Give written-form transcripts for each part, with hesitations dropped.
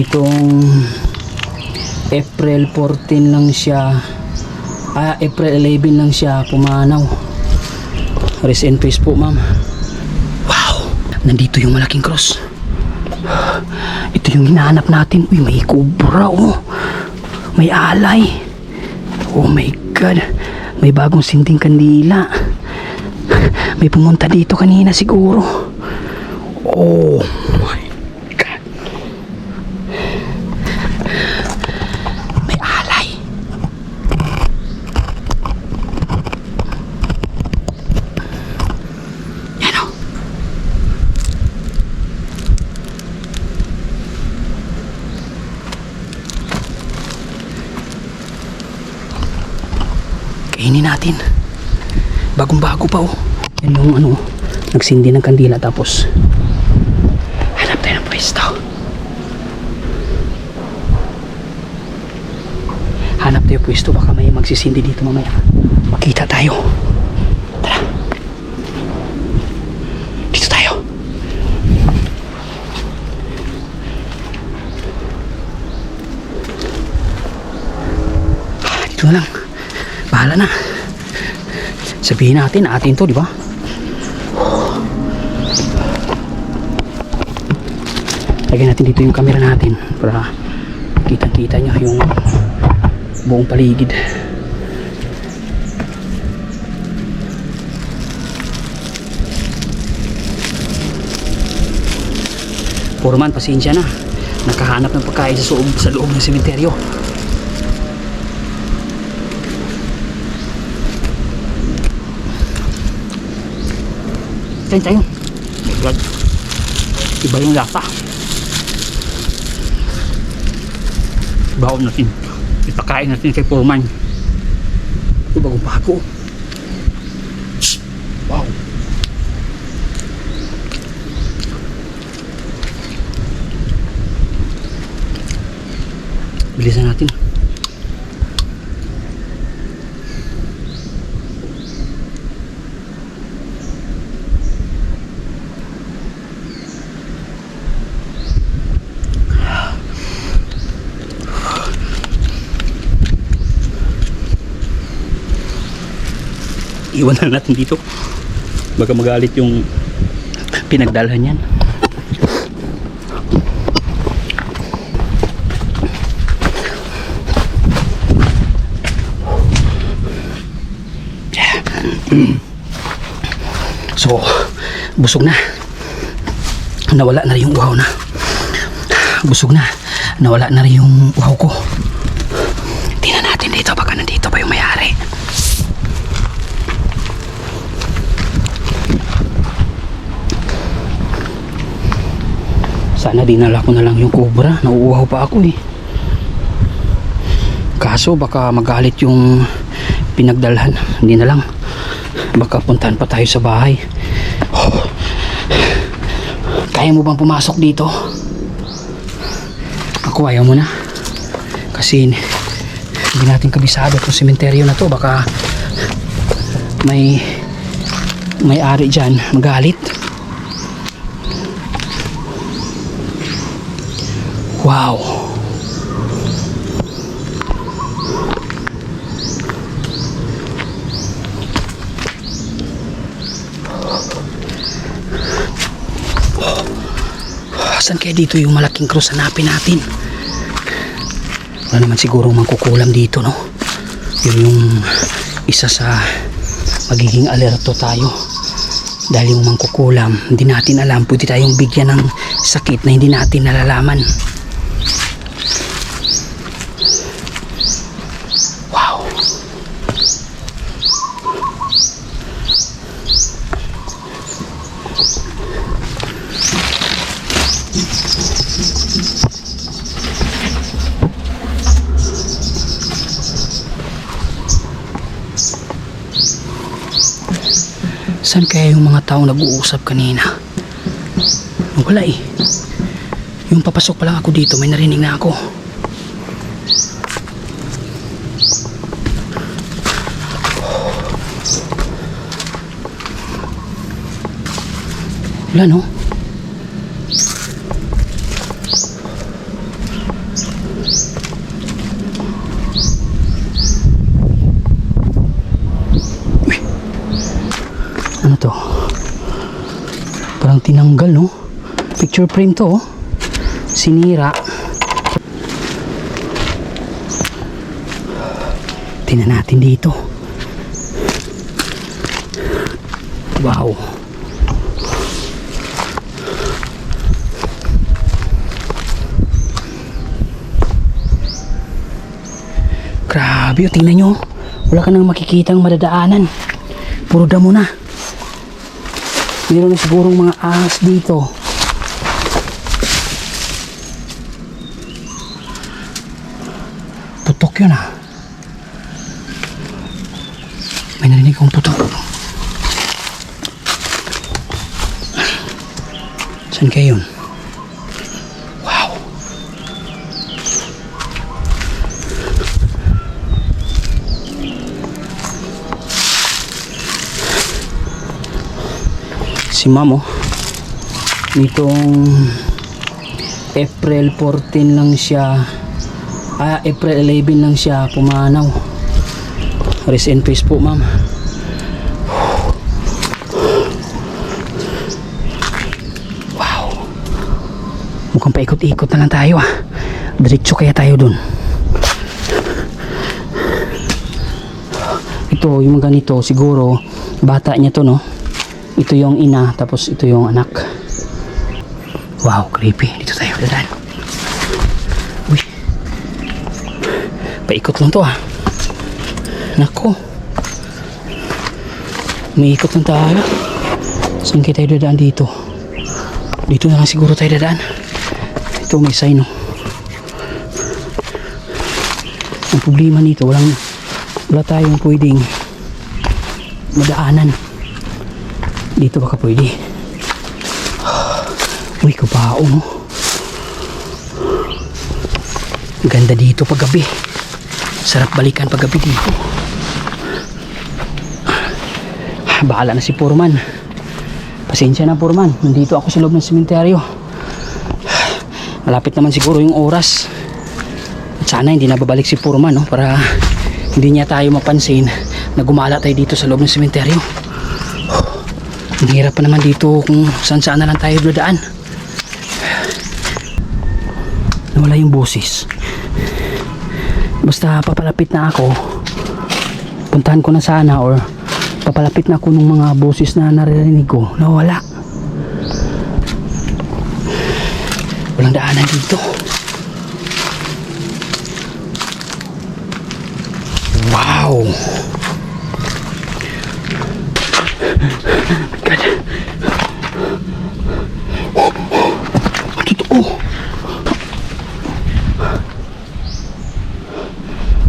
Itong April 14 lang siya, April 11 lang siya pumanaw. Rest in peace po, ma'am. Wow, nandito yung malaking cross. Ito yung hinahanap natin. Uy, may kubra, oh. May alay. Oh my God, may bagong sinding kandila. May pumunta dito kanina siguro. Oh my God, may alay. Yan o. Kainin natin. Bagong bago pa oh. Yan yung ano, nagsindi ng kandila. Tapos hanap tayo ng pwesto. Hanap tayo pwesto. Baka may magsisindi dito mamaya. Makita tayo. Tara, dito tayo. Dito na lang. Bahala na. Sabihin natin, atin to, di ba? Lagyan natin dito yung camera natin para kitang-kita nyo yung buong paligid. Foreman, pasensya na. Nakahanap ng pagkain sa loob ng sementeryo. Tayo tayo. Iba yung lasa. Baon natin. Ipakain natin kay Foreman. Ito bagong bago. Wow. Bilisan natin. Iwan na natin dito. Baka magalit yung pinagdalhan yan. So, busog na. Nawala na rin yung uhaw na. Busog na. Nawala na rin yung uhaw ko. Tingnan natin dito. Baka nandito pa yung may-ari. Sana dinala ko na lang yung kubra. Nauuhaw pa ako eh. Kaso baka magalit yung pinagdalhan. Hindi na lang. Baka puntahan pa tayo sa bahay. Oh. Kaya mo bang pumasok dito? Ako ayaw mo na. Kasi hindi natin kabisado itong sementeryo na to. Baka may ari dyan magalit. Wow. Saan kaya dito yung malaking cross? Hanapin natin. Wala naman siguro mangkukulam dito, no? Yun yung isa sa magiging alerto tayo. Dahil yung mangkukulam, hindi natin alam. Pwede tayong bigyan ng sakit na hindi natin nalalaman. Wow. Saan kaya yung mga tao nag-uusap kanina? Wala eh. Yung papasok pa lang ako dito, may narinig na ako. Wala, no? Uy. Ano to? Parang tinanggal, no? Picture frame to, oh. Sinira. Tingnan natin dito. Wow. Grabe, oh, tingnan nyo. Wala ka nang makikitang madadaanan. Puro damo na. Meron na sigurong mga ahas dito. Putok yun, ah. May narinig akong putok. Saan kayo yun? Wow. Si Mamo nitong April 14 lang siya, April 11 lang siya pumanaw. Rest in peace po, ma'am. Wow, mukhang paikot-ikot na lang tayo, ah. Diretso kaya tayo dun. Ito, yung ganito siguro bata niya to, no? Ito yung ina, tapos ito yung anak. Wow, creepy. Dito tayo, dadaan. Uy, paikot lang to, ah. Nako, umiikot lang tayo. Saan kayo tayo dadaan dito? Dito na lang siguro tayo dadaan. Ito may sign, no? Ang problema nito, wala tayong pwedeng madaanan. Dito baka pwede. Uy, kabao, no? Ganda dito paggabi. Sarap balikan paggabi dito. Bahala na si Purman. Pasensya na, Purman. Nandito ako sa loob ng sementeryo. Malapit naman siguro yung oras. At sana hindi na babalik si Purman, no? Para hindi niya tayo mapansin na gumala tayo dito sa loob ng sementeryo. Ang hirap pa naman dito kung saan na lang tayo dadaan. Nawala yung boses. Basta papalapit na ako, puntahan ko na sana, or papalapit na ako ng mga boses na naririnig ko. Nawala. Walang daanan dito. Wow. Oh my God. Ang totoo.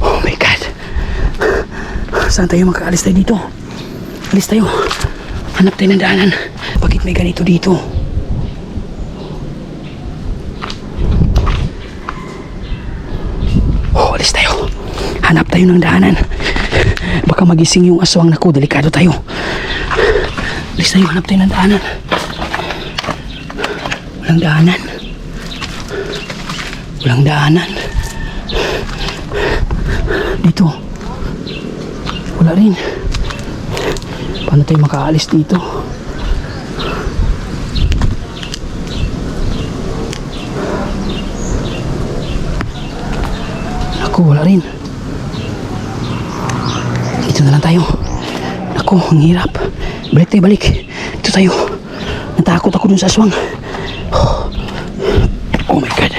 Oh my God. Saan tayo makaalis tayo dito? Alis tayo. Hanap tayo ng daanan. Bakit may ganito dito? Oh, alis tayo. Hanap tayo ng daanan. Baka magising yung aswang. Naku, delikado tayo. Alis tayo, hanap tayo ng daanan. Walang daanan. Walang daanan. Dito. Wala rin. Paano tayo makaalis dito? Naku, wala rin. Dito na lang tayo. Naku, ang hirap. Balik tayo, balik. Dito tayo. Natakot ako dun sa aswang. Oh my God.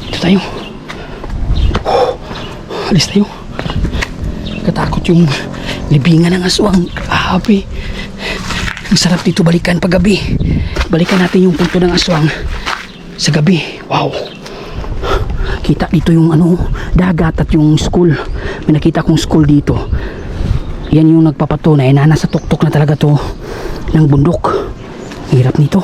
Dito tayo. Alis tayo. Katakot yung libingan ng aswang. Grabe. Ang sarap dito balikan paggabi. Balikan natin yung punto ng aswang sa gabi. Wow. Kita dito yung dagat at yung school. May nakita kong school dito. Yan yung nagpapatunay na nasa tuktok na talaga to ng bundok. Hirap nito.